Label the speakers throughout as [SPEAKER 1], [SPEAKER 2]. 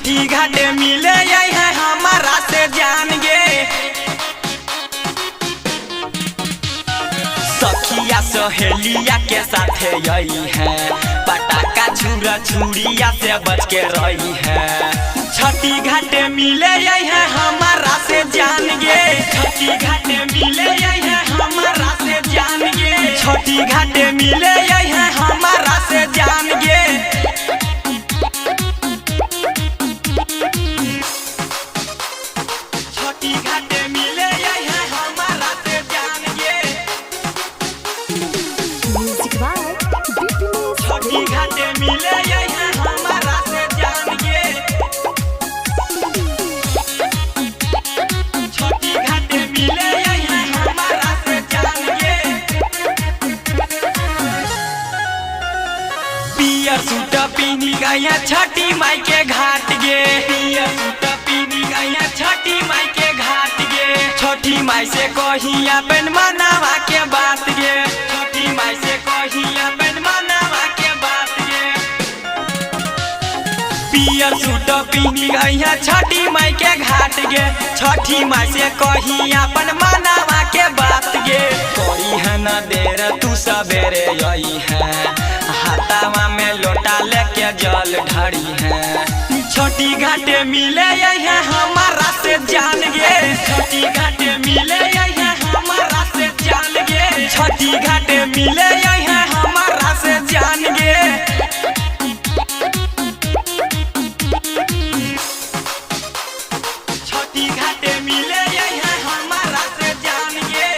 [SPEAKER 1] छठी घाटे मिले है हमारा से जान गे। सखिया सहेलिया के साथ यही है, पटाखा छुरा छुरिया से बच के रही है। छठी घाटे मिले है हमारा से जान गे। छठी घाटे मिले है हमारा से जान गे। छठी घाटे मिले है हमारा से जान गे। छठी घाटे मिले है हमारा से जान गे। छठी घाटे मिले है हमारा से जान गे। छठी घाटे मिले है हमारा से जान गे। पियर सूट पीनी गया छठी माई के घाट गे। पियर सूट पीनी गया छठी माई के घाट गे। छठी माई से कही अपन मनावा के बात गे। छठी माई से कही अपन मनावा के बात गे। पियर सूट पीनी गया छठी माई के घाट गे। छठी माई से कही अपन मनावा के बात गे। कोई है न देर तू सवेरे यही है, हाथावा में लोटा लेके जल ढारी है। छठी घाटे मिले है हमारा से जान गे। छठी घाटे मिले है हमारा से जान गे। छठी घाटे मिले है हमारा से जान गे। छठी घाटे मिले है हमारा से जान गे।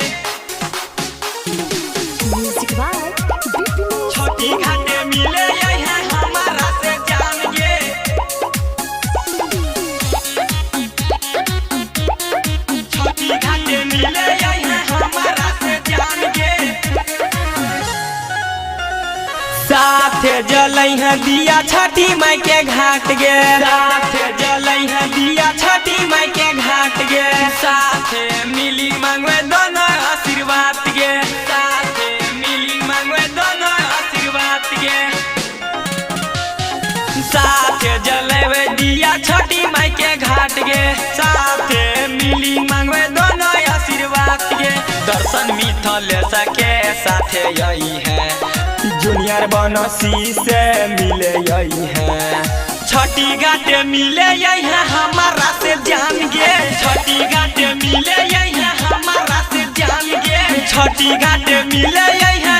[SPEAKER 1] छठी घाटे मिले है हमारा से जान गे। छठी घाटे मिले है हमारा से जान गे। साथे जलई है दिया छठी माई के घाट गे। साथे जलई है दिया छठी माई के घाट गे। साथे मिली मांगवे दोनों आशीर्वाद गे। साथे मिली मांगवे दोनों आशीर्वाद गे। साथे जलेवे दिया छठी माई के घाट गे। साथे मिली मांगवे दोनों आशीर्वाद गे। दर्शन मिथलेश के साथे यही है, जूनियर बनसी से मिले यही है। छठी घाटे मिले है हमारा से जान गे। छठी घाटे मिले है हमारा से जान गे। छठी घाटे मिले है